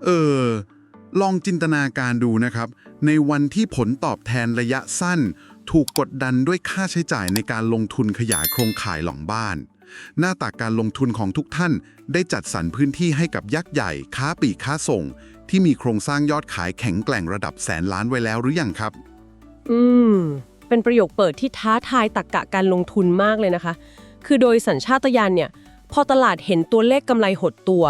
เออลองจินตนาการดูนะครับในวันที่ผลตอบแทนระยะสั้น ถูกกดดันด้วยค่าใช้จ่ายในการลงทุนขยายโครงข่ายหลังบ้าน หน้าตาการลงทุนของทุกท่านได้จัดสรรพื้นที่ให้กับยักษ์ใหญ่ค้าปลีกค้าส่ง ที่มีโครงสร้างยอดขายแข็งแกร่งระดับแสนล้านไว้แล้วหรือยังครับ อืม เป็นประโยคเปิดที่ท้าทายตรรกะการลงทุนมากเลยนะคะ คือโดยสัญชาตญาณเนี่ย พอตลาดเห็นตัวเลขกำไรหดตัว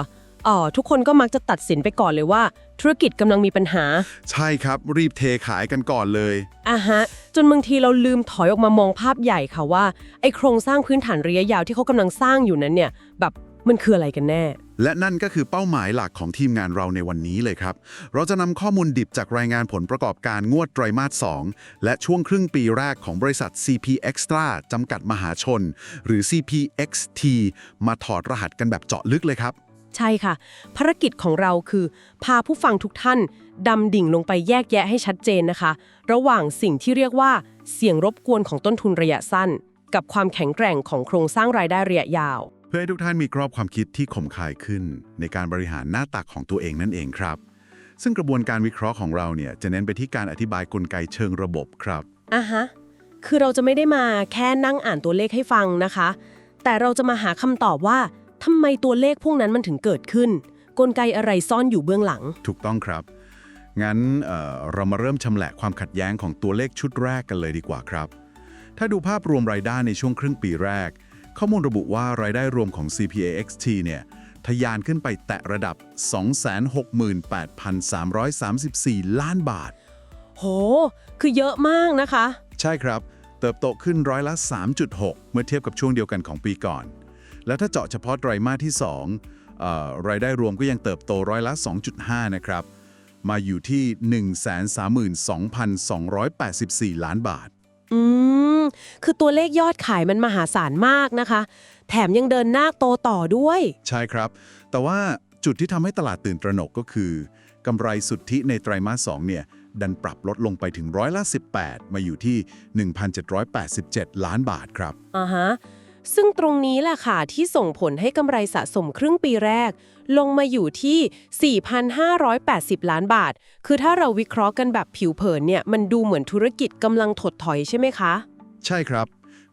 ทุกคนก็มักจะตัดสินไปก่อนเลยว่า ธุรกิจกำลังมีปัญหา ใช่ครับรีบเทขายกันก่อนเลย จนบางทีเราลืมถอยออกมามองภาพใหญ่ค่ะว่าไอโครงสร้างพื้นฐานระยะยาวที่เขากำลังสร้างอยู่นั้นเนี่ยแบบมันคืออะไรกันแน่ และนั่นก็คือเป้าหมายหลักของทีมงานเราในวันนี้เลยครับ เราจะนำข้อมูลดิบจากรายงานผลประกอบการงวดไตรมาส 2 และช่วงครึ่งปีแรกของบริษัท CP Extra จำกัดมหาชน หรือ CPXT มาถอดรหัสกันแบบเจาะลึกเลยครับ ใช่ค่ะ ภารกิจของเราคือพาผู้ฟังทุกท่านดำดิ่งลงไปแยกแยะให้ชัดเจนนะคะ ระหว่างสิ่งที่เรียกว่าเสี่ยงรบกวนของต้นทุนระยะสั้น กับความแข็งแกร่งของโครงสร้างรายได้ระยะยาว เพื่อให้ทุกท่านมีกรอบความคิดที่คมคายขึ้น ในการบริหารหน้าตักของตัวเองนั่นเองครับ ซึ่งกระบวนการวิเคราะห์ของเราเนี่ยจะเน้นไปที่การอธิบายกลไกเชิงระบบครับ คือเราจะไม่ได้มาแค่นั่งอ่านตัวเลขให้ฟังนะคะ แต่เราจะมาหาคำตอบว่าทำไมตัวเลขพวกนั้นมันถึงเกิดขึ้น กลไกอะไรซ่อนอยู่เบื้องหลัง ถูกต้องครับ งั้นเรามาเริ่มชำแหละความขัดแย้งของตัวเลขชุดแรกกันเลยดีกว่าครับ ถ้าดูภาพรวมรายได้ในช่วงครึ่งปีแรก ข้อมูลระบุว่ารายได้รวมของ CPAXT เนี่ยทะยานขึ้นไปแตะระดับ 268,334 ล้านบาท โห คือเยอะมากนะคะ ใช่ครับ เติบโตขึ้นร้อยละ 3.6 เมื่อเทียบกับช่วงเดียวกันของปีก่อน แล้วถ้าเจาะเฉพาะไตรมาสที่2รายได้รวมก็ยังเติบโตร้อยละ 2.5 นะครับ มาอยู่ที่ 132,284 ล้านบาท อืม คือตัวเลขยอดขายมันมหาศาลมากนะคะ แถมยังเดินหน้าโตต่อด้วย ใช่ครับ แต่ว่าจุดที่ทำให้ตลาดตื่นตระหนกก็คือกำไรสุทธิในไตรมาส 2 เนี่ยดันปรับลดลงไปถึงร้อยละ 18 มาอยู่ที่ 1,787 ล้านบาทครับ ซึ่งตรงนี้แหละค่ะที่ส่งผลให้กำไรสะสมครึ่งปีแรก ลงมาอยู่ที่ 4,580 ล้านบาท คือถ้าเราวิเคราะห์กันแบบผิวเผินเนี่ยมันดูเหมือนธุรกิจกำลังถดถอยใช่ไหมคะ ใช่ครับ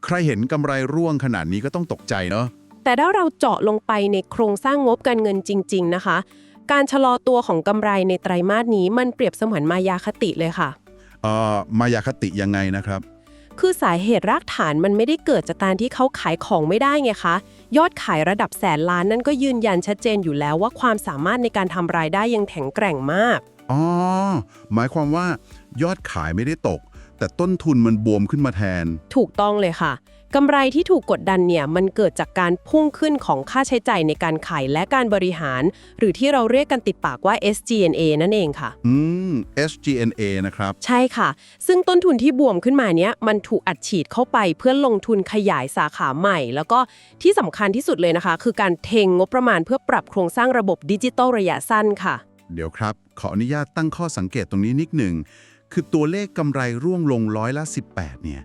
ใครเห็นกำไรร่วงขนาดนี้ก็ต้องตกใจเนาะ แต่ถ้าเราเจาะลงไปในโครงสร้างงบการเงินจริงๆนะคะ การชะลอตัวของกำไรในไตรมาสนี้มันเปรียบเสมือนมายาคติเลยค่ะ มายาคติยังไงนะครับ คือสาเหตุรากฐานมันไม่ได้เกิดจากการที่เขาขายของไม่ได้ไงคะ ยอดขายระดับแสนล้านนั่นก็ยืนยันชัดเจนอยู่แล้วว่าความสามารถในการทำรายได้ยังแข็งแกร่งมาก หมายความว่ายอดขายไม่ได้ตก แต่ต้นทุนมันบวมขึ้นมาแทน ถูกต้องเลยค่ะกำไรที่ถูกกดดันเนี่ยมันเกิดจากการพุ่งขึ้นของค่าใช้จ่ายในการขายและการบริหาร หรือที่เราเรียกกันติดปากว่า SG&A นั่นเองค่ะ SG&A นะครับ ใช่ค่ะ ซึ่งต้นทุนที่บวมขึ้นมาเนี้ยมันถูกอัดฉีดเข้าไปเพื่อลงทุนขยายสาขาใหม่ แล้วก็ที่สำคัญที่สุดเลยนะคะ คือการเทงงบประมาณเพื่อปรับโครงสร้างระบบดิจิทัลระยะสั้นค่ะ เดี๋ยวครับ ขออนุญาตตั้งข้อสังเกตตรงนี้นิดหนึ่ง คือตัวเลขกำไรร่วงลงร้อยละ 18 เนี่ย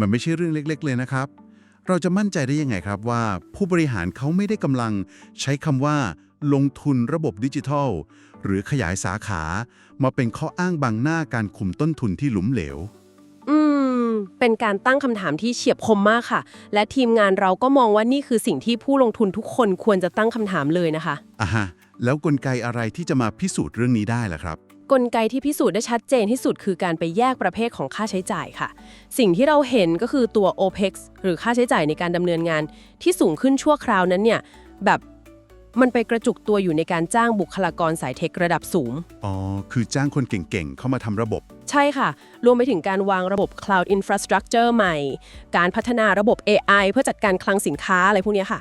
มันไม่ใช่เรื่องเล็กๆ เลยนะครับ เราจะมั่นใจได้ยังไงครับว่าผู้บริหารเขาไม่ได้กำลังใช้คำว่า ลงทุนระบบดิจิทัล หรือขยายสาขา มาเป็นข้ออ้างบังหน้าการคุมต้นทุนที่หลุมเหลว เป็นการตั้งคำถามที่เฉียบคมมากค่ะ และทีมงานเราก็มองว่านี่คือสิ่งที่ผู้ลงทุนทุกคนควรจะตั้งคำถามเลยนะคะ แล้วกลไกอะไรที่จะมาพิสูจน์เรื่องนี้ได้ล่ะครับ กลไกที่พิสูจน์ได้ชัดเจนที่สุดคือการไปแยกประเภทของค่าใช้จ่ายค่ะ สิ่งที่เราเห็นก็คือตัว OPEX หรือค่าใช้จ่ายในการดำเนินงานที่สูงขึ้นชั่วคราวนั้นเนี่ยแบบมันไปกระจุกตัวอยู่ในการจ้างบุคลากรสายเทคระดับสูง คือจ้างคนเก่งๆ เข้ามาทำระบบ ใช่ค่ะ รวมไปถึงการวางระบบ Cloud Infrastructure ใหม่ การพัฒนาระบบ AI เพื่อจัดการคลังสินค้าอะไรพวกนี้ค่ะ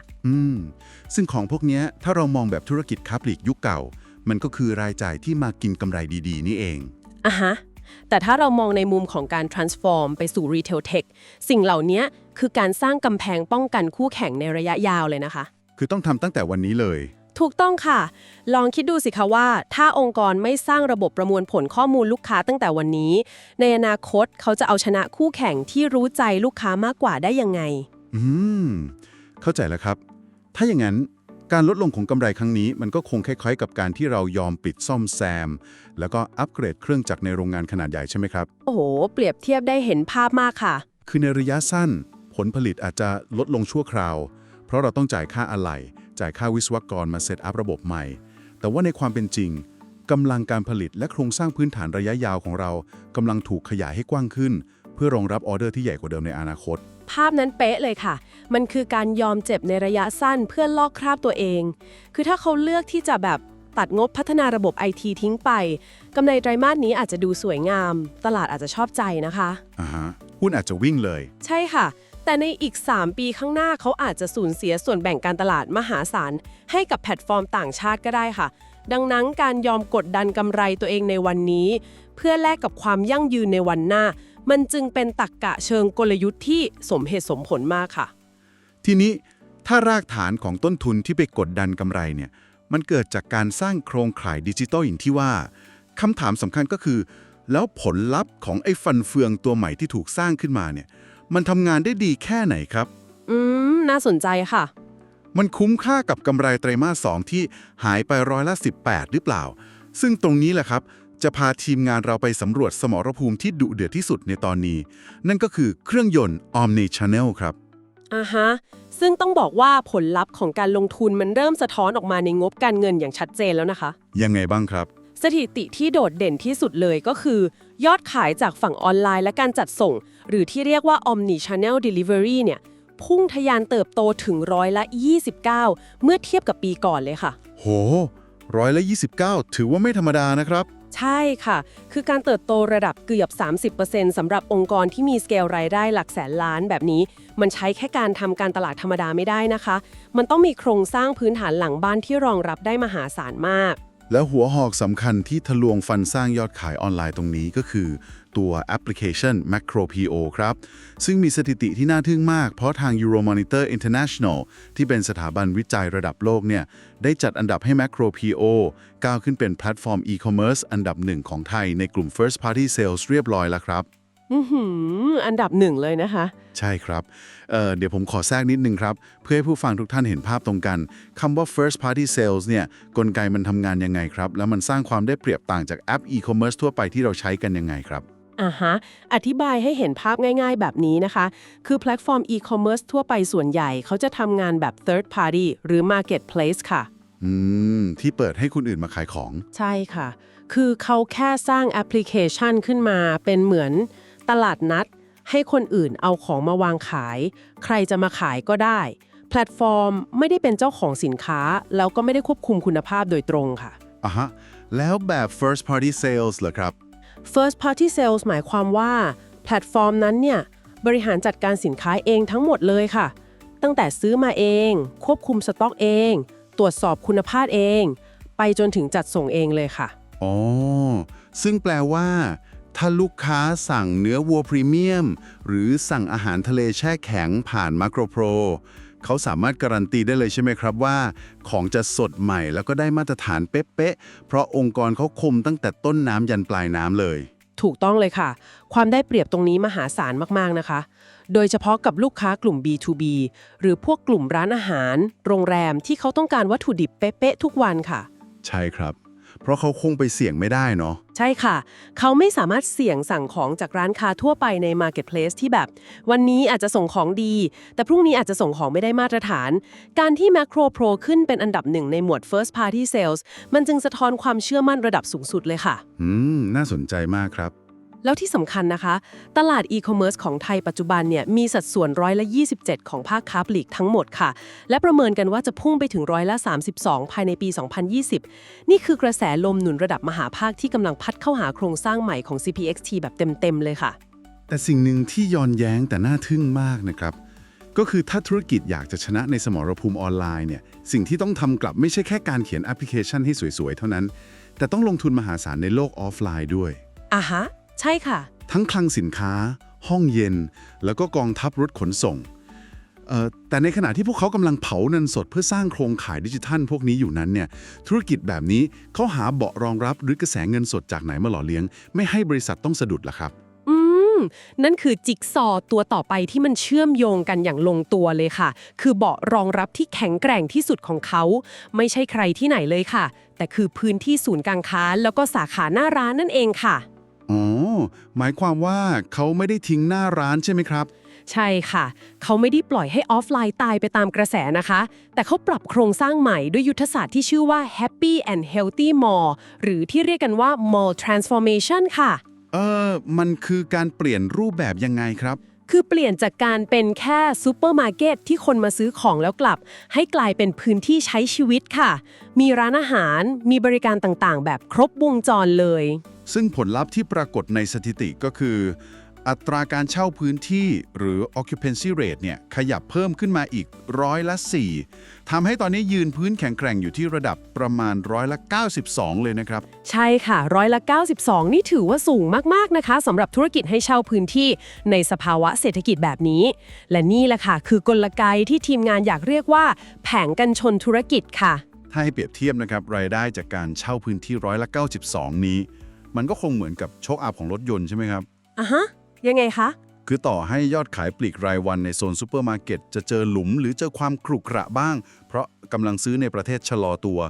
ซึ่งของพวกเนี้ยถ้าเรามองแบบธุรกิจค้าปลีกยุคเก่า มันก็คือรายจ่ายที่มากินกำไรดีๆ นี่เอง แต่ถ้าเรามองในมุมของการ transform ไปสู่ retail tech สิ่งเหล่านี้คือการสร้างกำแพงป้องกันคู่แข่งในระยะยาวเลยนะคะ คือต้องทำตั้งแต่วันนี้เลย ถูกต้องค่ะ ลองคิดดูสิคะว่า ถ้าองค์กรไม่สร้างระบบประมวลผลข้อมูลลูกค้าตั้งแต่วันนี้ ในอนาคตเขาจะเอาชนะคู่แข่งที่รู้ใจลูกค้ามากกว่าได้ยังไง เข้าใจแล้วครับ ถ้าอย่างนั้น การลดลงของกำไรครั้งนี้มันก็คงคล้ายๆกับการที่เรายอมปิดซ่อมแซมแล้วก็อัปเกรดเครื่องจักรในโรงงานขนาดใหญ่ใช่ไหมครับโอ้โห เปรียบเทียบได้เห็นภาพมากค่ะ คือในระยะสั้นผลผลิตอาจจะลดลงชั่วคราวเพราะเราต้องจ่ายค่าอะไหล่จ่ายค่าวิศวกรมาเซตอัพระบบใหม่แต่ว่าในความเป็นจริงกำลังการผลิตและโครงสร้างพื้นฐานระยะยาวของเรากำลังถูกขยายให้กว้างขึ้นเพื่อรองรับออเดอร์ที่ใหญ่กว่าเดิมในอนาคตภาพนั้นเป๊ะเลยค่ะ มันคือการยอมเจ็บในระยะสั้นเพื่อลอกคราบตัวเอง คือถ้าเขาเลือกที่จะแบบตัดงบพัฒนาระบบ IT ทิ้งไปกำไรไตรมาสนี้อาจจะดูสวยงาม ตลาดอาจจะชอบใจนะคะหุ้นอาจจะวิ่งเลยใช่ค่ะ แต่ในอีก 3 ปีข้างหน้าเขาอาจจะสูญเสียส่วนแบ่งการตลาดมหาศาลให้กับแพลตฟอร์มต่างชาติก็ได้ค่ะ ดังนั้นการยอมกดดันกำไรตัวเองในวันนี้ เพื่อแลกกับความยั่งยืนในวันหน้า มันจึงเป็นตรรกะเชิงกลยุทธ์ที่สมเหตุสมผลมากค่ะ ทีนี้ถ้ารากฐานของต้นทุนที่ไปกดดันกำไรเนี่ยมันเกิดจากการสร้างโครงข่ายดิจิตอลอย่างที่ว่าคำถามสำคัญก็คือแล้วผลลัพธ์ของไอ้ฟันเฟืองตัวใหม่ที่ถูกสร้างขึ้นมาเนี่ยมันทำงานได้ดีแค่ไหนครับน่าสนใจค่ะมันคุ้มค่ากับกำไรไตรมาส 2ที่หายไป18%หรือเปล่าซึ่งตรงนี้แหละครับจะพาทีมงานเราไปสำรวจสมรภูมิที่ดุเดือดที่สุดในตอนนี้นั่นก็คือเครื่องยนต์ Omni Channel ครับซึ่งต้องบอกว่าผลลัพธ์ของการลงทุนมันเริ่มสะท้อนออกมาในงบการเงินอย่างชัดเจนแล้วนะคะยังไงบ้างครับสถิติที่โดดเด่นที่สุดเลยก็คือยอดขายจากฝั่งออนไลน์และการจัดส่งหรือที่เรียกว่า Omni Channel Delivery เนี่ยพุ่งทะยานเติบโตถึง29%เมื่อเทียบกับปีก่อนเลยค่ะโห29%ถือว่าไม่ธรรมดานะครับใช่ค่ะคือการเติบโตระดับเกือบ 30% สำหรับองค์กรที่มีสเกลรายได้หลักแสนล้านแบบนี้มันใช้แค่การทำการตลาดธรรมดาไม่ได้นะคะมันต้องมีโครงสร้างพื้นฐานหลังบ้านที่รองรับได้มหาศาลมากแล้วหัวหอกสำคัญที่ทะลวงฟันสร้างยอดขายออนไลน์ตรงนี้ก็คือตัวแอปพลิเคชัน Macro PO ครับซึ่งมีสถิติที่น่าทึ่งมากเพราะทาง Euromonitor International ที่เป็นสถาบันวิจัยระดับโลกเนี่ยได้จัดอันดับให้ Macro PO ก้าวขึ้นเป็นแพลตฟอร์ม e-commerce อันดับหนึ่งของไทยในกลุ่ม First Party Sales เรียบร้อยแล้วครับอันดับหนึ่งเลยนะคะใช่ครับเดี๋ยวผมขอแทรกนิดนึงครับเพื่อให้ผู้ฟังทุกท่านเห็นภาพตรงกันคำว่า first party sales เนี่ยกลไกมันทำงานยังไงครับแล้วมันสร้างความได้เปรียบต่างจากแอป e-commerce ทั่วไปที่เราใช้กันยังไงครับอธิบายให้เห็นภาพง่ายๆแบบนี้นะคะคือแพลตฟอร์ม e-commerce ทั่วไปส่วนใหญ่เขาจะทำงานแบบ third party หรือ marketplace ค่ะที่เปิดให้คนอื่นมาขายของใช่ค่ะคือเขาแค่สร้างแอปพลิเคชันขึ้นมาเป็นเหมือนตลาดนัดให้คนอื่นเอาของมาวางขายใครจะมาขายก็ได้แพลตฟอร์มไม่ได้เป็นเจ้าของสินค้าแล้วก็ไม่ได้ควบคุมคุณภาพโดยตรงค่ะแล้วแบบ first party sales เหรอครับ first party sales หมายความว่าแพลตฟอร์มนั้นเนี่ยบริหารจัดการสินค้าเองทั้งหมดเลยค่ะตั้งแต่ซื้อมาเองควบคุมสต็อกเองตรวจสอบคุณภาพเองไปจนถึงจัดส่งเองเลยค่ะซึ่งแปลว่าถ้าลูกค้าสั่งเนื้อวัวพรีเมียมหรือสั่งอาหารทะเลแช่แข็งผ่าน Macro Pro เขาสามารถการันตีได้เลยใช่ไหมครับว่าของจะสดใหม่แล้วก็ได้มาตรฐานเป๊ะๆเพราะองค์กรเขาคุมตั้งแต่ต้นน้ำยันปลายน้ำเลยถูกต้องเลยค่ะความได้เปรียบตรงนี้มหาศาลมากๆนะคะโดยเฉพาะกับลูกค้ากลุ่ม B2B หรือพวกกลุ่มร้านอาหารโรงแรมที่เขาต้องการวัตถุดิบเป๊ะๆทุกวันค่ะใช่ครับเพราะเขาคงไปเสี่ยงไม่ได้เนาะใช่ค่ะเขาไม่สามารถเสี่ยงสั่งของจากร้านค้าทั่วไปใน Marketplace ที่แบบวันนี้อาจจะส่งของดีแต่พรุ่งนี้อาจจะส่งของไม่ได้มาตรฐานการที่ Macro Pro ขึ้นเป็นอันดับหนึ่งในหมวด First Party Sales มันจึงสะท้อนความเชื่อมั่นระดับสูงสุดเลยค่ะน่าสนใจมากครับแล้วที่สำคัญนะคะตลาดอีคอมเมิร์ซของไทยปัจจุบันเนี่ยมีสัดส่วน27%ของภาคค้าปลีกทั้งหมดค่ะและประเมินกันว่าจะพุ่งไปถึง32%ภายในปี 2020 นี่คือกระแสลมหนุนระดับมหาภาคที่กำลังพัดเข้าหาโครงสร้างใหม่ของ CPXT แบบเต็มๆเลยค่ะแต่สิ่งหนึ่งที่ย้อนแย้งแต่น่าทึ่งมากนะครับก็คือถ้าธุรกิจอยากจะชนะในสมรภูมิออนไลน์เนี่ยสิ่งที่ต้องทำกลับไม่ใช่แค่การเขียนแอปพลิเคชันให้สวยๆเท่านั้นแต่ต้องลงทุนมหาศาลในโลกออฟไลน์ด้วยใช่ค่ะทั้งคลังสินค้าห้องเย็นแล้วก็กองทัพรถขนส่งแต่ในขณะที่พวกเขากำลังเผาเงินสดเพื่อสร้างโครงข่ายดิจิทัลพวกนี้อยู่นั้นเนี่ยธุรกิจแบบนี้เขาหาเบาะรองรับหรือกระแสเงินสดจากไหนมาหล่อเลี้ยงไม่ให้บริษัทต้องสะดุดล่ะครับ นั่นคือจิ๊กซอว์ตัวต่อไปที่มันเชื่อมโยงกันอย่างลงตัวเลยค่ะ คือเบาะรองรับที่แข็งแกร่งที่สุดของเขา ไม่ใช่ใครที่ไหนเลยค่ะ แต่คือพื้นที่ศูนย์การค้าแล้วก็สาขาหน้าร้านนั่นเองค่ะ อ๋อ หมายความว่าเขาไม่ได้ทิ้งหน้าร้านใช่ไหมครับ ใช่ค่ะ เขาไม่ได้ปล่อยให้ออฟไลน์ตายไปตามกระแสนะคะ แต่เขาปรับโครงสร้างใหม่ด้วยยุทธศาสตร์ที่ชื่อว่า Happy and Healthy Mall หรือที่เรียกกันว่า Mall Transformation ค่ะ มันคือการเปลี่ยนรูปแบบยังไงครับ คือเปลี่ยนจากการเป็นแค่ซูเปอร์มาร์เก็ตที่คนมาซื้อของแล้วกลับ ให้กลายเป็นพื้นที่ใช้ชีวิตค่ะ มีร้านอาหาร มีบริการต่างๆ แบบครบวงจรเลย ซึ่งผลลัพธ์ที่ปรากฏในสถิติก็คือ อัตราการเช่าพื้นที่หรือ occupancy rate เนี่ยขยับเพิ่มขึ้นมาอีก4%ทำให้ตอนนี้ยืนพื้นแข็งแกร่งอยู่ที่ระดับประมาณ92%เลยนะครับ ใช่ค่ะ92%นี่ถือว่าสูงมากๆนะคะสำหรับธุรกิจให้เช่าพื้นที่ในสภาวะเศรษฐกิจแบบนี้ และนี่แหละค่ะคือกลไกที่ทีมงานอยากเรียกว่าแผงกันชนธุรกิจค่ะ ถ้าให้เปรียบเทียบนะครับรายได้จากการเช่าพื้นที่92%นี้ มันก็คงเหมือนกับโชคอัพของรถยนต์ใช่ไหมครับ ยังไงคะ คือต่อให้ยอดขายปลีกรายวันในโซนซูเปอร์มาร์เก็ตจะเจอหลุมหรือเจอความขรุขระบ้าง เพราะกำลังซื้อในประเทศชะลอตัว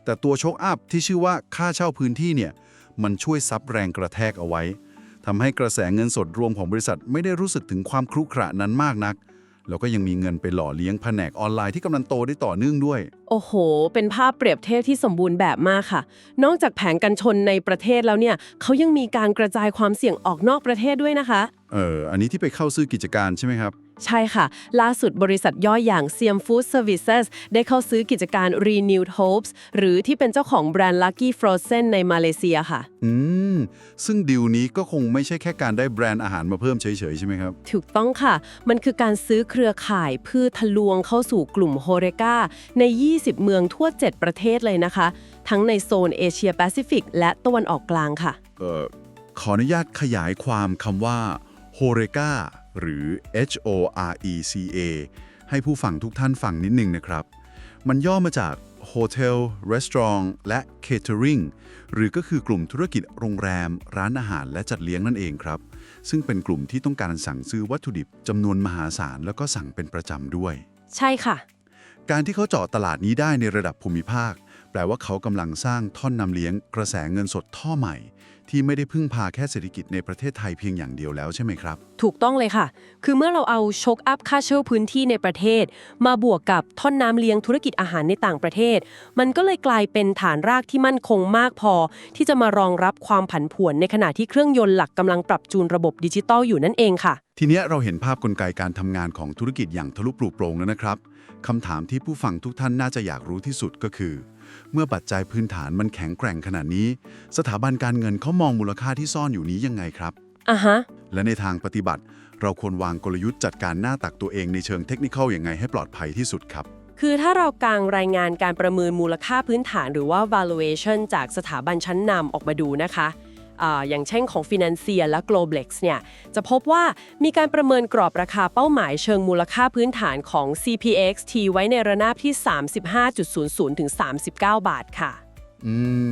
แต่ตัวโชคอัพที่ชื่อว่าค่าเช่าพื้นที่เนี่ยมันช่วยซับแรงกระแทกเอาไว้ทำให้กระแสเงินสดรวมของบริษัทไม่ได้รู้สึกถึงความขรุขระนั้นมากนัก แล้วก็ยังมีเงินไปหล่อเลี้ยงแผนกออนไลน์ที่กำลังโตได้ต่อเนื่องด้วย โอ้โห เป็นภาพเปรียบเทียบที่สมบูรณ์แบบมากค่ะ นอกจากแผงกันชนในประเทศแล้วเนี่ยเขายังมีการกระจายความเสี่ยงออกนอกประเทศด้วยนะคะ อันนี้ที่ไปเข้าซื้อกิจการใช่ไหมครับ ใช่ค่ะ ล่าสุดบริษัทย่อยอย่าง Siam Food Services ได้เข้าซื้อกิจการ Renewed Hopes หรือที่เป็นเจ้าของแบรนด์ Lucky Frozen ในมาเลเซียค่ะ ซึ่งดีลนี้ก็คงไม่ใช่แค่การได้แบรนด์อาหารมาเพิ่มเฉยๆใช่ไหมครับ ถูกต้องค่ะ มันคือการซื้อเครือข่ายเพื่อทะลวงเข้าสู่กลุ่มโฮเรกาใน 20 เมืองทั่ว 7 ประเทศเลยนะคะ ทั้งในโซนเอเชียแปซิฟิกและตะวันออกกลางค่ะ ขออนุญาตขยายความคำว่า HORECA หรือ HORECA ให้ผู้ฟังทุกท่านฟังนิดนึงนะครับ มันย่อมาจาก Hotel Restaurant และ Catering หรือก็คือกลุ่มธุรกิจโรงแรม ร้านอาหารและจัดเลี้ยงนั่นเองครับ ซึ่งเป็นกลุ่มที่ต้องการสั่งซื้อวัตถุดิบจำนวนมหาศาลแล้วก็สั่งเป็นประจำด้วย ใช่ค่ะ การที่เขาเจาะตลาดนี้ได้ในระดับภูมิภาค แปลว่าเขากำลังสร้างท่อนนำเลี้ยงกระแสเงินสดท่อใหม่ ที่ไม่ได้พึ่งพาแค่เศรษฐกิจในประเทศไทยเพียงอย่างเดียวแล้วใช่ไหมครับ ถูกต้องเลยค่ะ คือเมื่อเราเอาช็อคอัพค่าเช่าพื้นที่ในประเทศ มาบวกกับท่อนน้ำเลี้ยงธุรกิจอาหารในต่างประเทศ มันก็เลยกลายเป็นฐานรากที่มั่นคงมากพอ ที่จะมารองรับความผันผวนในขณะที่เครื่องยนต์หลักกำลังปรับจูนระบบดิจิตอลอยู่นั่นเองค่ะ ทีเนี้ยเราเห็นภาพกลไกการทำงานของธุรกิจอย่างทะลุปลุโปร่งแล้วนะครับคำถามที่ผู้ฟังทุกท่านน่าจะอยากรู้ที่สุดก็คือ เมื่อปัจจัยพื้นฐานมันแข็งแกร่งขนาดนี้ สถาบันการเงินเขามองมูลค่าที่ซ่อนอยู่นี้ยังไงครับ และในทางปฏิบัติ เราควรวางกลยุทธ์จัดการหน้าตักตัวเองในเชิงเทคนิคอลยังไงให้ปลอดภัยที่สุดครับ คือถ้าเรากางรายงานการประเมินมูลค่าพื้นฐานหรือว่า valuation จากสถาบันชั้นนำออกมาดูนะคะอย่างเช่นของ Financier และ Globlex เนี่ยจะพบว่ามีการประเมินกรอบราคาเป้าหมายเชิงมูลค่าพื้นฐานของ CPXT ไว้ในระนาบที่ 35.00 ถึง 39 บาทค่ะ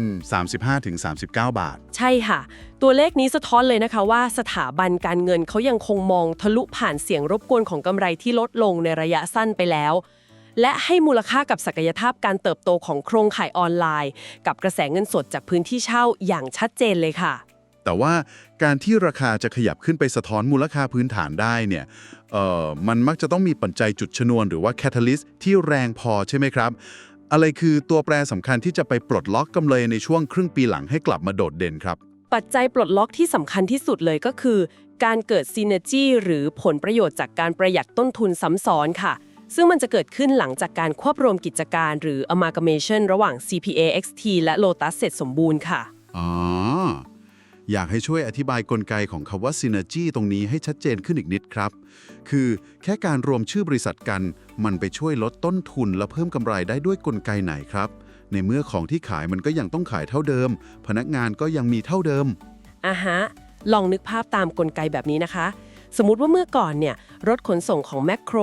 35 ถึง 39 บาท ใช่ค่ะ ตัวเลขนี้สะท้อนเลยนะคะว่าสถาบันการเงินเขายังคงมองทะลุผ่านเสียงรบกวนของกำไรที่ลดลงในระยะสั้นไปแล้ว และให้มูลค่ากับศักยภาพการเติบโตของโครงข่ายออนไลน์ กับกระแสเงินสดจากพื้นที่เช่าอย่างชัดเจนเลยค่ะ แต่ว่าการที่ราคาจะขยับขึ้นไปสะท้อนมูลค่าพื้นฐานได้เนี่ยมันมักจะต้องมีปัจจัยจุดชนวนหรือว่า catalyst ที่แรงพอใช่ไหมครับ อะไรคือตัวแปรสำคัญที่จะไปปลดล็อกกำไรในช่วงครึ่งปีหลังให้กลับมาโดดเด่นครับ ปัจจัยปลดล็อกที่สำคัญที่สุดเลยก็คือ การเกิด synergy หรือผลประโยชน์จากการประหยัดต้นทุนซ้ำซ้อนค่ะ ซึ่งมันจะเกิดขึ้นหลังจากการควบรวมกิจการหรือ amalgamation ระหว่าง CPAXT และ Lotus เสร็จสมบูรณ์ค่ะ อยากให้ช่วยอธิบายกลไกของคำว่า synergy ตรงนี้ให้ชัดเจนขึ้นอีกนิดครับ คือแค่การรวมชื่อบริษัทกัน มันไปช่วยลดต้นทุนและเพิ่มกำไรได้ด้วยกลไกไหนครับ ในเมื่อของที่ขายมันก็ยังต้องขายเท่าเดิม พนักงานก็ยังมีเท่าเดิม ลองนึกภาพตามกลไกแบบนี้นะคะ สมมุติว่าเมื่อก่อนเนี่ยรถขนส่งของแมคโคร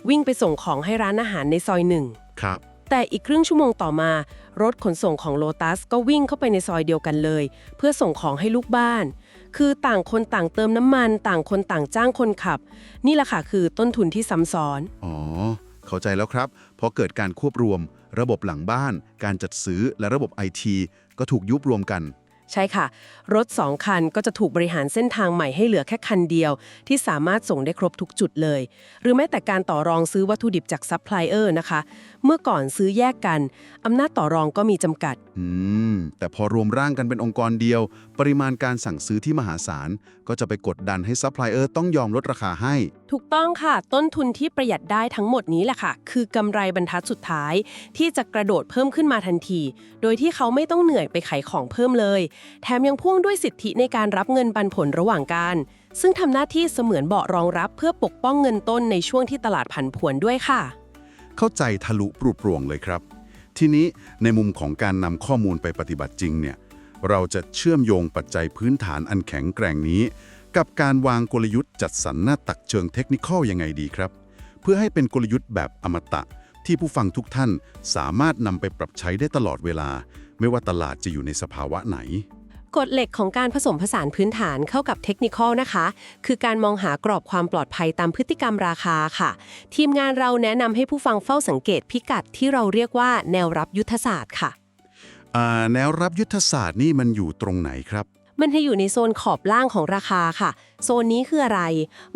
วิ่งไปส่งของให้ร้านอาหารในซอยหนึ่ง ครับ แต่อีกครึ่งชั่วโมงต่อมารถขนส่งของ Lotus ก็วิ่งเข้าไปในซอยเดียวกันเลย เพื่อส่งของให้ลูกบ้าน คือต่างคนต่างเติมน้ำมันต่างคนต่างจ้างคนขับ นี่แหละค่ะคือต้นทุนที่ซ้ำซ้อน อ๋อ เข้าใจแล้วครับพอเกิดการควบรวม ระบบหลังบ้าน การจัดซื้อและระบบ IT ก็ถูกยุบรวมกัน ใช่ค่ะ รถ 2 คันก็จะถูกบริหารเส้นทางใหม่ให้เหลือแค่คันเดียว ที่สามารถส่งได้ครบทุกจุดเลย หรือแม้แต่การต่อรองซื้อวัตถุดิบจากซัพพลายเออร์นะคะ เมื่อก่อนซื้อแยกกันอำนาจต่อรองก็มีจำกัด แต่พอรวมร่างกันเป็นองค์กรเดียว ปริมาณการสั่งซื้อที่มหาศาล ก็จะไปกดดันให้ซัพพลายเออร์ต้องยอมลดราคาให้ ถูกต้องค่ะ ต้นทุนที่ประหยัดได้ทั้งหมดนี้แหละค่ะ คือกำไรบรรทัดสุดท้าย ที่จะกระโดดเพิ่มขึ้นมาทันที โดยที่เขาไม่ต้องเหนื่อยไปขายของเพิ่มเลย แถมยังพ่วงด้วยสิทธิในการรับเงินปันผลระหว่างการ ซึ่งทำหน้าที่เสมือนเบาะรองรับเพื่อปกป้องเงินต้นในช่วงที่ตลาดผันผวนด้วยค่ะ เข้าใจทะลุปลุกปลวงเลยครับ ทีนี้ในมุมของการนำข้อมูลไปปฏิบัติจริงเนี่ยเราจะเชื่อมโยงปัจจัยพื้นฐานอันแข็งแกร่งนี้ กับการวางกลยุทธ์จัดสรรหน้าตักเชิงเทคนิคยังไงดีครับ เพื่อให้เป็นกลยุทธ์แบบอมตะ ที่ผู้ฟังทุกท่านสามารถนำไปปรับใช้ได้ตลอดเวลา ไม่ว่าตลาดจะอยู่ในสภาวะไหน กฎเหล็กของการผสมผสานพื้นฐานเข้ากับเทคนิคนะคะ คือการมองหากรอบความปลอดภัยตามพฤติกรรมราคาค่ะ ทีมงานเราแนะนำให้ผู้ฟังเฝ้าสังเกตพิกัดที่เราเรียกว่าแนวรับยุทธศาสตร์ค่ะ แนวรับยุทธศาสตร์นี่มันอยู่ตรงไหนครับ มันให้อยู่ในโซนขอบล่างของราคาค่ะ โซนนี้คืออะไร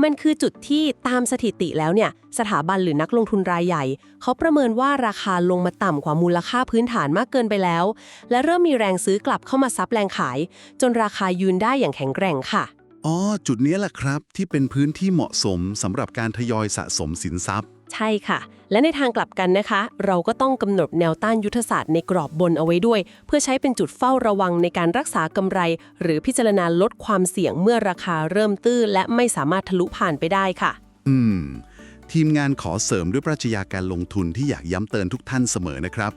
มันคือจุดที่ตามสถิติแล้วเนี่ย สถาบันหรือนักลงทุนรายใหญ่ เขาประเมินว่าราคาลงมาต่ำกว่ามูลค่าพื้นฐานมากเกินไปแล้ว และเริ่มมีแรงซื้อกลับเข้ามาซับแรงขาย จนราคายืนได้อย่างแข็งแกร่งค่ะ อ๋อ จุดนี้แหละครับที่เป็นพื้นที่เหมาะสมสำหรับการทยอยสะสมสินทรัพย์ ใช่ค่ะ และในทางกลับกันนะคะ เราก็ต้องกำหนดแนวต้านยุทธศาสตร์ในกรอบบนเอาไว้ด้วย เพื่อใช้เป็นจุดเฝ้าระวังในการรักษากำไร หรือพิจารณาลดความเสี่ยงเมื่อราคาเริ่มตื้นและไม่สามารถทะลุผ่านไปได้ค่ะ ทีมงานขอเสริมด้วยปรัชญาการลงทุนที่อยากย้ำเตือนทุกท่านเสมอนะครับ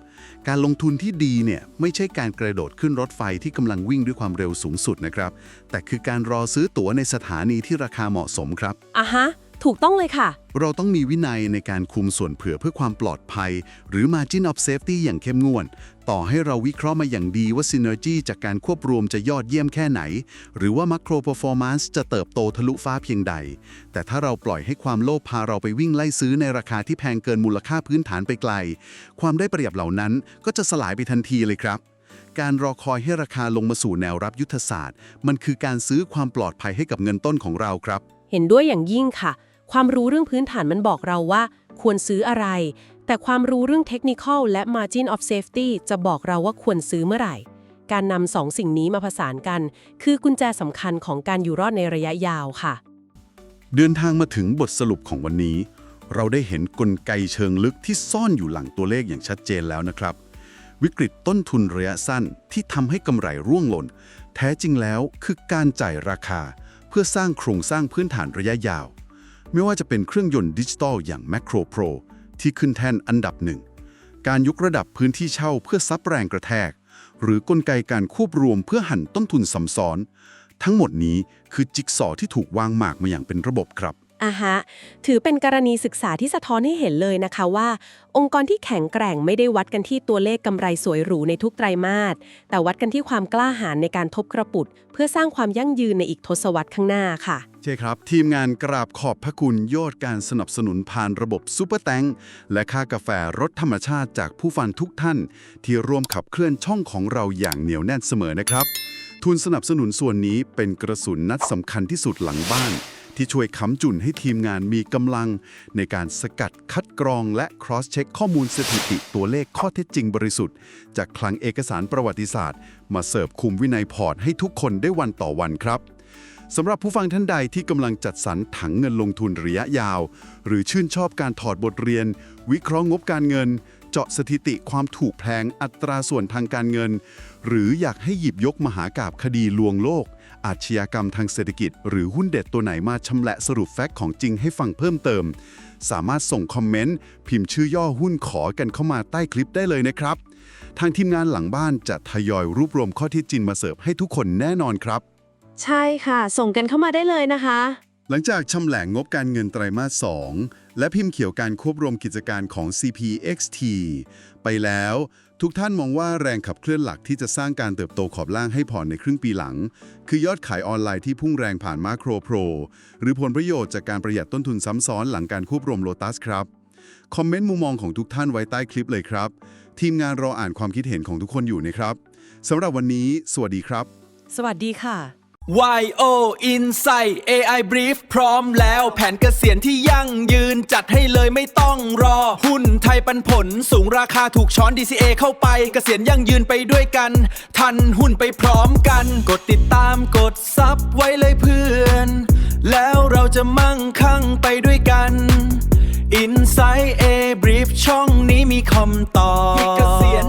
การลงทุนที่ดีเนี่ยไม่ใช่การกระโดดขึ้นรถไฟที่กำลังวิ่งด้วยความเร็วสูงสุดนะครับ แต่คือการรอซื้อตั๋วในสถานีที่ราคาเหมาะสมครับ อ่ะฮะ ถูกต้องเลยค่ะ เราต้องมีวินัยในการคุมส่วนเผื่อเพื่อความปลอดภัย หรือ Margin of Safety อย่างเข้มงวด ต่อให้เราวิเคราะห์มาอย่างดีว่า Synergy จากการควบรวมจะยอดเยี่ยมแค่ไหน หรือว่า Macro Performance จะเติบโตทะลุฟ้าเพียงใด แต่ถ้าเราปล่อยให้ความโลภพาเราไปวิ่งไล่ซื้อในราคาที่แพงเกินมูลค่าพื้นฐานไปไกล ความได้เปรียบเหล่านั้นก็จะสลายไปทันทีเลยครับ การรอคอยให้ราคาลงมาสู่แนวรับยุทธศาสตร์ มันคือการซื้อความปลอดภัยให้กับเงินต้นของเราครับ เห็นด้วยอย่างยิ่งค่ะ ความรู้เรื่องพื้นฐานมันบอกเราว่าควรซื้ออะไร แต่ความรู้เรื่องเทคนิคและ Margin of Safety จะบอกเราว่าควรซื้อเมื่อไหร่ การนำสองสิ่งนี้มาผสานกัน คือกุญแจสำคัญของการอยู่รอดในระยะยาวค่ะ เดินทางมาถึงบทสรุปของวันนี้ เราได้เห็นกลไกเชิงลึกที่ซ่อนอยู่หลังตัวเลขอย่างชัดเจนแล้วนะครับ วิกฤตต้นทุนระยะสั้นที่ทำให้กำไรร่วงหล่น แท้จริงแล้วคือการจ่ายราคา เพื่อสร้างโครงสร้างพื้นฐานระยะยาว ไม่ว่าจะเป็นเครื่องยนต์ดิจิตอลอย่าง Macro Pro ที่ขึ้นแท่นอันดับหนึ่ง การยกระดับพื้นที่เช่าเพื่อซับแรงกระแทก หรือกลไกการควบรวมเพื่อหั่นต้นทุนซ้ำซ้อน ทั้งหมดนี้คือจิ๊กซอว์ที่ถูกวางหมากมาอย่างเป็นระบบครับ ถือเป็นกรณีศึกษาที่สะท้อนให้เห็นเลยนะคะว่า องค์กรที่แข็งแกร่งไม่ได้วัดกันที่ตัวเลขกำไรสวยหรูในทุกไตรมาส แต่วัดกันที่ความกล้าหาญในการทบกระปุดเพื่อสร้างความยั่งยืนในอีกทศวรรษข้างหน้าค่ะ ใช่ครับ ทีมงานกราบขอบพระคุณยอดการสนับสนุนผ่านระบบซูเปอร์แตงและค่ากาแฟรสธรรมชาติจากผู้ฟังทุกท่าน ที่ร่วมขับเคลื่อนช่องของเราอย่างเหนียวแน่นเสมอนะครับ ทุนสนับสนุนส่วนนี้เป็นกระสุนนัดสำคัญที่สุดหลังบ้าน ที่ช่วยค้ำจุนให้ทีมงานมีกำลัง ในการสกัดคัดกรองและ cross check ข้อมูลสถิติตัวเลขข้อเท็จจริงบริสุทธิ์จากคลังเอกสารประวัติศาสตร์ มาเสิร์ฟคุมวินัยพอร์ตให้ทุกคนได้วันต่อวันครับสำหรับผู้ฟังท่านใดที่กำลังจัดสรรถังเงินลงทุนระยะยาว หรือชื่นชอบการถอดบทเรียน วิเคราะห์งบการเงิน เจาะสถิติความถูกแพงอัตราส่วนทางการเงิน หรืออยากให้หยิบยกมหากาพย์คดีลวงโลก อาชญากรรมทางเศรษฐกิจ หรือหุ้นเด็ดตัวไหนมาชำแหละสรุปแฟกต์ของจริงให้ฟังเพิ่มเติม สามารถส่งคอมเมนต์พิมพ์ชื่อย่อหุ้นขอกันเข้ามาใต้คลิปได้เลยนะครับทางทีมงานหลังบ้านจะทยอยรวบรวมข้อเท็จจริงมาเสิร์ฟให้ทุกคนแน่นอนครับ ใช่ค่ะ ส่งกันเข้ามาได้เลยนะคะ หลังจากชำแหละงบการเงินไตรมาส 2 และพิมพ์เขียวการควบรวมกิจการของ CPXT ไปแล้ว ทุกท่านมองว่าแรงขับเคลื่อนหลักที่จะสร้างการเติบโตขอบล่างให้ผ่อนในครึ่งปีหลัง คือยอดขายออนไลน์ที่พุ่งแรงผ่านมาโครโปรหรือผลประโยชน์จากการประหยัดต้นทุนซ้ำซ้อนหลังการควบรวมโลตัสครับคอมเมนต์มุมมองของทุกท่านไว้ใต้คลิปเลยครับทีมงานรออ่านความคิดเห็นของทุกคนอยู่นะครับสำหรับวันนี้สวัสดีครับ สวัสดีค่ะ YO Insight AI Brief พร้อมแล้วแผนเกษียณที่ยั่งยืนจัดให้เลยไม่ต้องรอ หุ้นไทยปันผลสูงราคาถูกช้อน DCA เข้าไปเกษียณยั่งยืนไปด้วยกัน ทันหุ้นไปพร้อมกัน กดติดตามกดซับไว้เลยเพื่อน แล้วเราจะมั่งคั่งไปด้วยกัน Insight A Brief ช่องนี้มีคำตอบเกษียณ